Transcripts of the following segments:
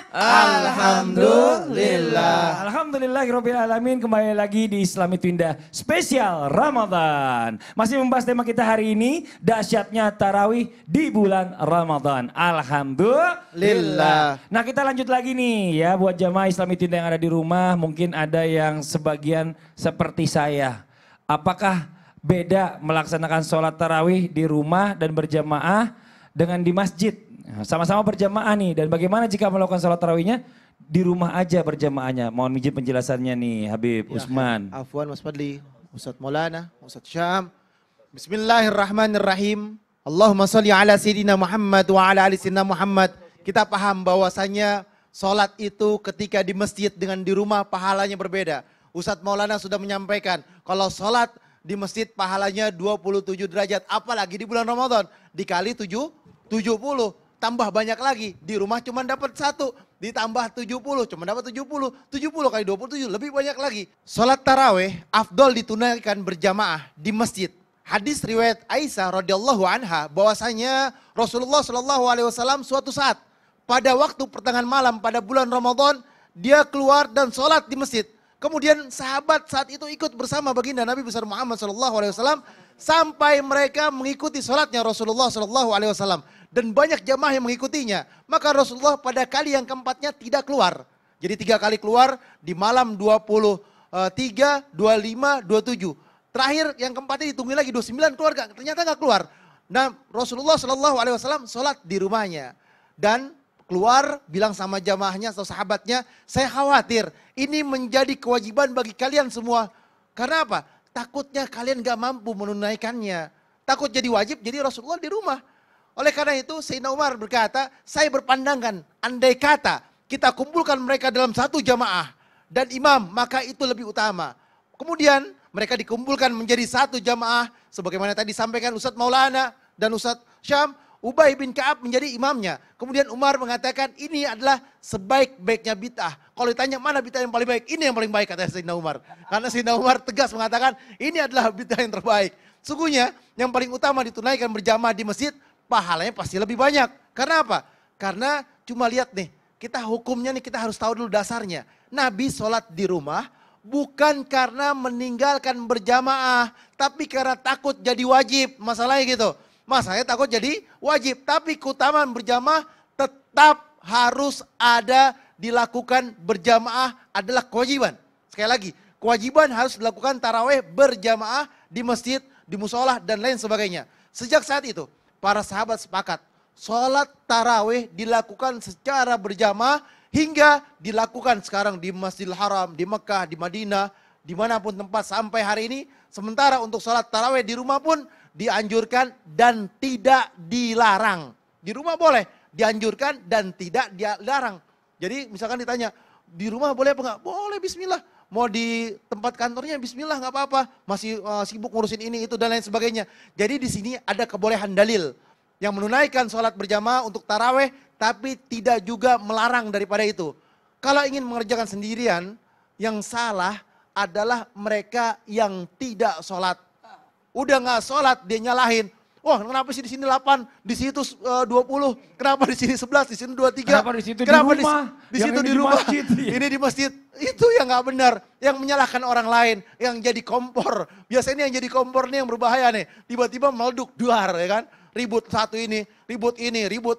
Alhamdulillah. Alhamdulillahirabbil alamin. Kembali lagi di Islam itu Indah spesial Ramadan. Masih membahas tema kita hari ini, dahsyatnya tarawih di bulan Ramadan. Alhamdulillah. Nah, kita lanjut lagi nih ya buat jamaah Islam itu Indah yang ada di rumah. Mungkin ada yang sebagian seperti saya. Apakah beda melaksanakan sholat tarawih di rumah dan berjamaah dengan di masjid? Sama-sama berjamaah nih, dan bagaimana jika melakukan sholat tarawihnya di rumah aja berjamaahnya? Mohon izin penjelasannya nih Habib Usman. Afwan Mas Fadli, Ustadz Maulana, Ustadz Syam. Bismillahirrahmanirrahim. Allahumma salli ala Sayyidina Muhammad wa ala ali Sayyidina Muhammad. Kita paham bahwasanya sholat itu ketika di masjid dengan di rumah pahalanya berbeda. Ustadz Maulana sudah menyampaikan kalau sholat di masjid pahalanya 27 derajat. Apalagi di bulan Ramadan dikali 70. Tambah banyak lagi, di rumah cuma dapat 1, ditambah 70, cuma dapat 70. 70 kali 27 lebih banyak lagi. Sholat taraweh afdol ditunaikan berjamaah di masjid. Hadis riwayat Aisyah radhiyallahu anha bahwasanya Rasulullah shallallahu alaihi wasallam suatu saat pada waktu pertengahan malam pada bulan Ramadan dia keluar dan sholat di masjid. Kemudian sahabat saat itu ikut bersama baginda Nabi besar Muhammad shallallahu alaihi wasallam sampai mereka mengikuti sholatnya Rasulullah shallallahu alaihi wasallam. Dan banyak jamaah yang mengikutinya. Maka Rasulullah pada kali yang keempatnya tidak keluar. Jadi 3 kali keluar di malam 23, 25, 27. Terakhir yang keempatnya ditunggu lagi 29 keluar, ternyata gak keluar. Nah Rasulullah SAW sholat di rumahnya. Dan keluar bilang sama jamaahnya atau sahabatnya, saya khawatir ini menjadi kewajiban bagi kalian semua. Karena apa? Takutnya kalian gak mampu menunaikannya. Takut jadi wajib, jadi Rasulullah di rumah. Oleh karena itu Sayyidina Umar berkata, saya berpandangan andai kata kita kumpulkan mereka dalam satu jamaah dan imam, maka itu lebih utama. Kemudian mereka dikumpulkan menjadi satu jamaah, sebagaimana tadi disampaikan Ustadz Maulana dan Ustadz Syam, Ubay bin Ka'ab menjadi imamnya. Kemudian Umar mengatakan ini adalah sebaik-baiknya bid'ah. Kalau ditanya mana bid'ah yang paling baik, ini yang paling baik kata Sayyidina Umar. Karena Sayyidina Umar tegas mengatakan ini adalah bid'ah yang terbaik. Sungguhnya yang paling utama ditunaikan berjamaah di masjid, pahalanya pasti lebih banyak. Karena apa? Karena cuma lihat nih, kita hukumnya nih kita harus tahu dulu dasarnya. Nabi sholat di rumah bukan karena meninggalkan berjamaah, tapi karena takut jadi wajib. Masalahnya gitu. Masalahnya takut jadi wajib, tapi keutamaan berjamaah tetap harus ada dilakukan berjamaah adalah kewajiban. Sekali lagi, kewajiban harus dilakukan taraweh berjamaah di masjid, di musola dan lain sebagainya. Sejak saat itu, para sahabat sepakat, sholat tarawih dilakukan secara berjamaah hingga dilakukan sekarang di Masjidil Haram, di Mekah, di Madinah, dimanapun tempat sampai hari ini. Sementara untuk sholat tarawih di rumah pun dianjurkan dan tidak dilarang. Di rumah boleh, dianjurkan dan tidak dilarang. Jadi misalkan ditanya, di rumah boleh apa enggak? Boleh, bismillah. Mau di tempat kantornya bismillah nggak apa-apa, masih sibuk ngurusin ini itu dan lain sebagainya. Jadi di sini ada kebolehan dalil yang menunaikan sholat berjamaah untuk taraweh tapi tidak juga melarang daripada itu. Kalau ingin mengerjakan sendirian, yang salah adalah mereka yang tidak sholat. Udah nggak sholat dia nyalahin. Wah, kenapa sih di sini 8, di situ 20, kenapa di sini 11, di sini 23, kenapa di situ di rumah, di situ di rumah, masjid, ini di masjid. Itu yang nggak benar, yang menyalahkan orang lain, yang jadi kompor. Biasanya yang jadi kompor nih yang berbahaya nih, tiba-tiba meleduk duar ya kan, ribut satu ini, ribut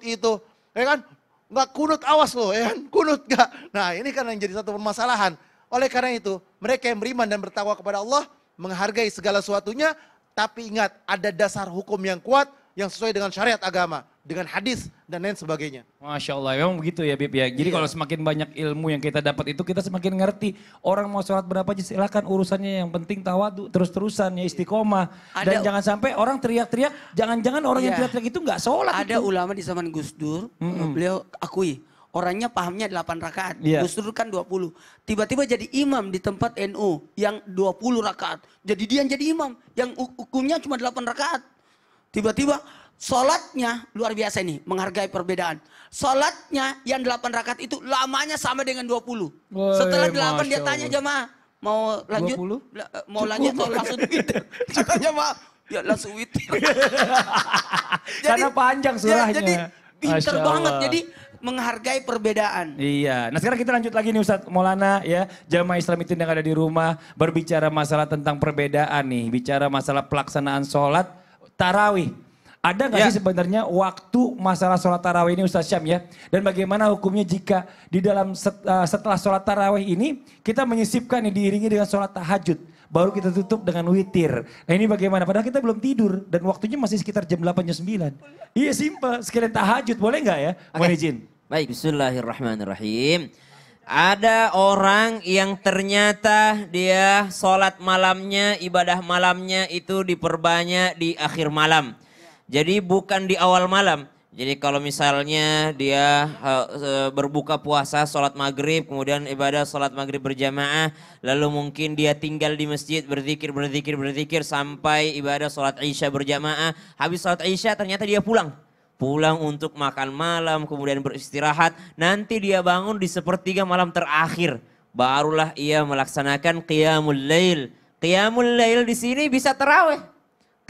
itu, ya kan, nggak kunut awas loh, ya kan, kunut nggak. Nah ini kan yang jadi satu permasalahan. Oleh karena itu, mereka yang beriman dan bertakwa kepada Allah, menghargai segala sesuatunya. Tapi ingat, ada dasar hukum yang kuat yang sesuai dengan syariat agama, dengan hadis dan lain sebagainya. Masya Allah, memang begitu ya Bib ya. Jadi kalau semakin banyak ilmu yang kita dapat itu, kita semakin ngerti. Orang mau sholat berapa aja silahkan, urusannya yang penting tawadu, terus-terusan ya istiqomah. Dan jangan sampai orang teriak-teriak, jangan-jangan orang yang teriak-teriak itu nggak sholat. Ada ulama di zaman Gus Dur, beliau akui. Orangnya pahamnya 8 rakaat, Gus Dur kan 20. Tiba-tiba jadi imam di tempat NU yang 20 rakaat. Jadi dia yang jadi imam, yang hukumnya cuma 8 rakaat. Tiba-tiba sholatnya luar biasa nih, menghargai perbedaan. Sholatnya yang 8 rakaat itu lamanya sama dengan 20. Setelah 8 dia tanya jamaah, mau lanjut? 20? Mau lanjut atau langsung witir? Katanya maaf, ya langsung witir. Karena panjang surahnya. Jadi pinter banget, jadi menghargai perbedaan. Iya. Nah sekarang kita lanjut lagi nih Ustadz Maulana ya. Jamaah Islam itu yang ada di rumah berbicara masalah tentang perbedaan nih. Bicara masalah pelaksanaan sholat tarawih. Ada nggak sih sebenarnya waktu masalah sholat tarawih ini Ustadz Syam ya? Dan bagaimana hukumnya jika di dalam setelah sholat tarawih ini kita menyisipkan nih diiringi dengan sholat tahajud. Baru kita tutup dengan witir. Nah ini bagaimana? Padahal kita belum tidur dan waktunya masih sekitar jam 8 jam 9. Iya simpel, sekalian tahajud boleh nggak ya? Mohon izin. Baik, bismillahirrahmanirrahim. Ada orang yang ternyata dia sholat malamnya, ibadah malamnya itu diperbanyak di akhir malam. Jadi bukan di awal malam. Jadi kalau misalnya dia berbuka puasa, sholat maghrib, kemudian ibadah sholat maghrib berjamaah, lalu mungkin dia tinggal di masjid berzikir sampai ibadah sholat isya berjamaah. Habis sholat isya ternyata dia pulang untuk makan malam, kemudian beristirahat. Nanti dia bangun di sepertiga malam terakhir, barulah ia melaksanakan qiyamul lail. Qiyamul lail di sini bisa tarawih.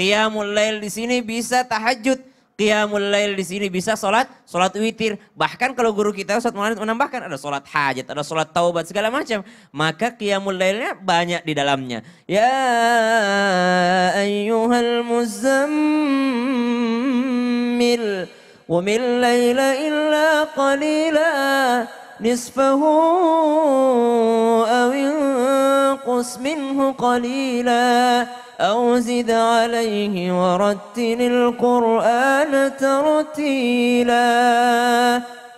Qiyamul lail di sini bisa tahajud. Qiyamul lail di sini bisa sholat witir. Bahkan kalau guru kita Ustaz Maulana menambahkan ada sholat hajat, ada sholat taubat segala macam. Maka qiyamul lailnya banyak di dalamnya. Ya ayyuhal muzammil qumil laila illa qalila nisfahu aw inqus minhu qalila أو زد عليه ورتل القرآن ترتيلا.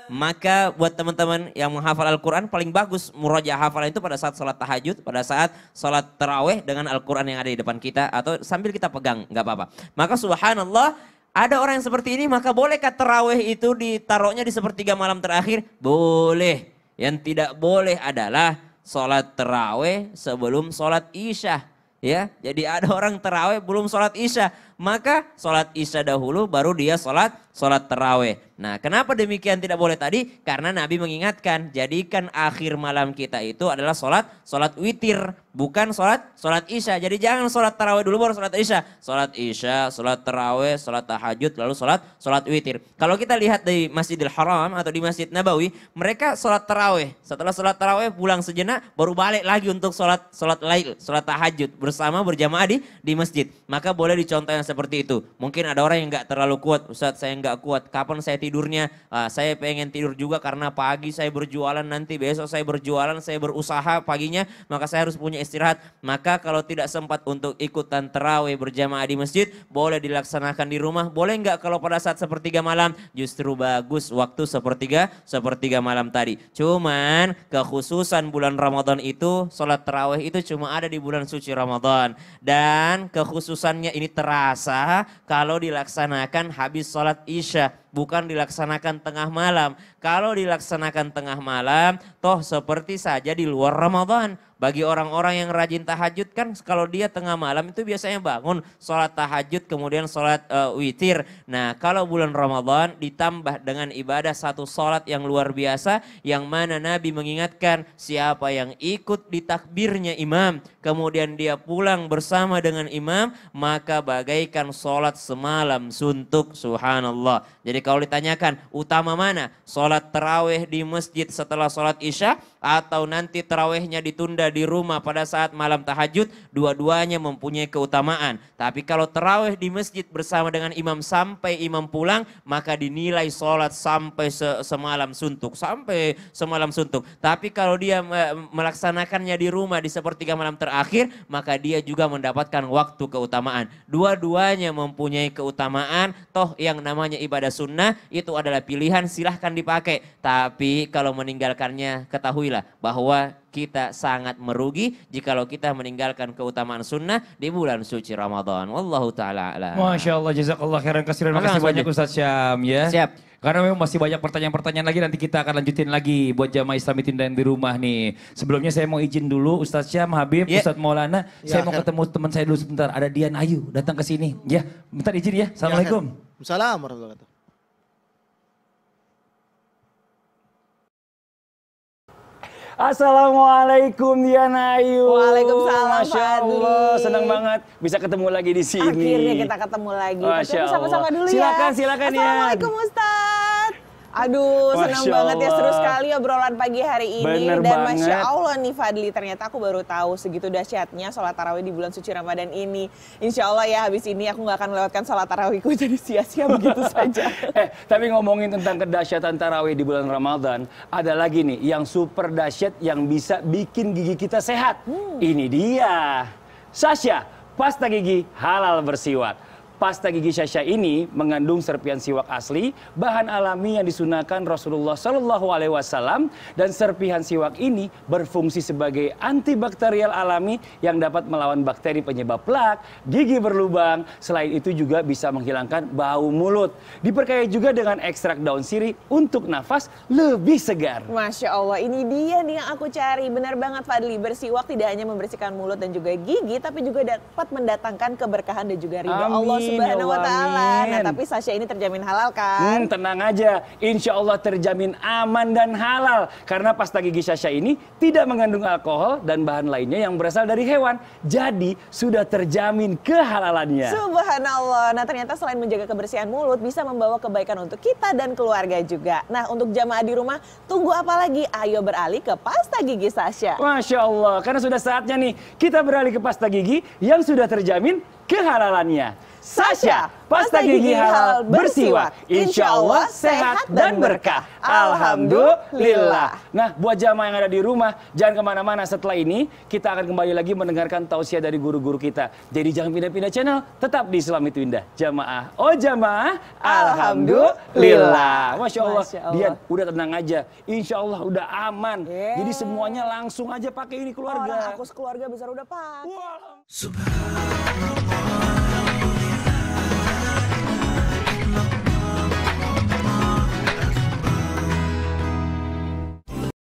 Maka buat teman-teman yang menghafal Al-Quran paling bagus murajaah hafalan itu pada saat sholat tahajud, pada saat sholat taraweh dengan Al-Quran yang ada di depan kita atau sambil kita pegang, nggak apa-apa. Maka subhanallah ada orang yang seperti ini, maka bolehkah taraweh itu ditaruhnya di sepertiga malam terakhir? Boleh. Yang tidak boleh adalah sholat taraweh sebelum sholat isya. Ya, jadi ada orang taraweh belum sholat isya, maka sholat isya dahulu baru dia sholat taraweh. Nah, kenapa demikian tidak boleh tadi? Karena Nabi mengingatkan, jadikan akhir malam kita itu adalah sholat witir, bukan sholat isya. Jadi jangan sholat taraweh dulu baru sholat isya. Sholat isya, sholat taraweh, sholat tahajud, lalu sholat witir. Kalau kita lihat di Masjidil Haram atau di Masjid Nabawi, mereka sholat taraweh. Setelah sholat taraweh pulang sejenak, baru balik lagi untuk sholat lail, sholat tahajud bersama berjamaah di masjid. Maka boleh dicontoh yang seperti itu. Mungkin ada orang yang nggak terlalu kuat, Ustaz saya nggak kuat, kapan saya tidurnya? Saya pengen tidur juga karena pagi saya berjualan, nanti besok saya berjualan, saya berusaha paginya, maka saya harus punya istirahat. Maka kalau tidak sempat untuk ikutan tarawih berjamaah di masjid, boleh dilaksanakan di rumah. Boleh nggak kalau pada saat sepertiga malam? Justru bagus waktu sepertiga malam tadi. Cuman kekhususan bulan Ramadan itu, sholat tarawih itu cuma ada di bulan suci Ramadan. Dan kekhususannya ini terasa kalau dilaksanakan habis sholat isya, bukan dilaksanakan tengah malam. Kalau dilaksanakan tengah malam, toh seperti saja di luar Ramadan. Bagi orang-orang yang rajin tahajud kan kalau dia tengah malam itu biasanya bangun sholat tahajud kemudian sholat witir. Nah kalau bulan Ramadan ditambah dengan ibadah satu sholat yang luar biasa, yang mana Nabi mengingatkan siapa yang ikut di takbirnya imam kemudian dia pulang bersama dengan imam, maka bagaikan sholat semalam suntuk. Subhanallah. Jadi kalau ditanyakan utama mana? Sholat taraweh di masjid setelah sholat isya atau nanti tarawehnya ditunda di rumah pada saat malam tahajud, dua-duanya mempunyai keutamaan. Tapi kalau taraweh di masjid bersama dengan imam sampai imam pulang, maka dinilai sholat sampai semalam suntuk. Sampai semalam suntuk. Tapi kalau dia melaksanakannya di rumah di sepertiga malam terakhir, maka dia juga mendapatkan waktu keutamaan. Dua-duanya mempunyai keutamaan, toh yang namanya ibadah sunnah itu adalah pilihan, silahkan dipakai. Tapi kalau meninggalkannya, ketahuilah bahwa kita sangat merugi jikalau kita meninggalkan keutamaan sunnah di bulan suci Ramadan. Wallahu ta'ala a'lam. Masya Allah, jazakallah khairan katsiran. Makasih banyak Ustaz Syam ya. Siap. Karena memang masih banyak pertanyaan-pertanyaan lagi, nanti kita akan lanjutin lagi buat jamaah Islam yang di rumah nih. Sebelumnya saya mau izin dulu Ustaz Syam, Habib, Ustaz Maulana. Saya mau ketemu teman saya dulu sebentar. Ada Dian Ayu datang ke sini. Ya, bentar izin ya. Assalamualaikum. Waalaikumsalam warahmatullahi wabarakatuh. Assalamualaikum Dian Ayu. Waalaikumsalam Masya Allah, senang banget bisa ketemu lagi di sini. Akhirnya kita ketemu lagi. Masya Allah. Sama-sama dulu silakan, ya. Silakan, Assalamualaikum Ustaz. Aduh, senang Masya banget ya, seru Allah. sekali obrolan pagi hari ini. Bener Dan banget. Masya Allah nih Fadli, ternyata aku baru tahu segitu dahsyatnya sholat tarawih di bulan suci Ramadan ini. Insya Allah ya habis ini aku nggak akan melewatkan sholat tarawihku jadi sia-sia begitu saja. Tapi ngomongin tentang kedahsyatan tarawih di bulan Ramadan, ada lagi nih yang super dahsyat yang bisa bikin gigi kita sehat. Ini dia, Sasha, pasta gigi halal bersiwak. Pasta gigi Sasha ini mengandung serpihan siwak asli, bahan alami yang disunahkan Rasulullah Shallallahu Alaihi Wasallam, dan serpihan siwak ini berfungsi sebagai antibakterial alami yang dapat melawan bakteri penyebab plak, gigi berlubang. Selain itu juga bisa menghilangkan bau mulut. Diperkaya juga dengan ekstrak daun sirih untuk nafas lebih segar. Masya Allah, ini dia nih yang aku cari. Benar banget Fadli, bersiwak tidak hanya membersihkan mulut dan juga gigi, tapi juga dapat mendatangkan keberkahan dan juga ridho Allah Subhanahu wa Ta'ala. Nah, tapi Sasha ini terjamin halal kan? Tenang aja, insya Allah terjamin aman dan halal. Karena pasta gigi Sasha ini tidak mengandung alkohol dan bahan lainnya yang berasal dari hewan. Jadi sudah terjamin kehalalannya. Subhanallah. Nah, ternyata selain menjaga kebersihan mulut, bisa membawa kebaikan untuk kita dan keluarga juga. Nah, untuk jamaah di rumah, tunggu apa lagi? Ayo beralih ke pasta gigi Sasha. Masya Allah, karena sudah saatnya nih kita beralih ke pasta gigi yang sudah terjamin kehalalannya. Sasha, pasta gigi halal bersiwak. Insya Allah sehat dan berkah. Alhamdulillah. Nah, buat jamaah yang ada di rumah, jangan kemana-mana. Setelah ini, kita akan kembali lagi mendengarkan tausiah dari guru-guru kita. Jadi jangan pindah-pindah channel, tetap di Islam itu Indah. Jamaah, oh jamaah, Alhamdulillah. Masya Allah, Dian, udah tenang aja. Insya Allah udah aman. Jadi semuanya langsung aja pakai ini keluarga. Orang aku sekeluarga besar udah pakai. Subhanallah.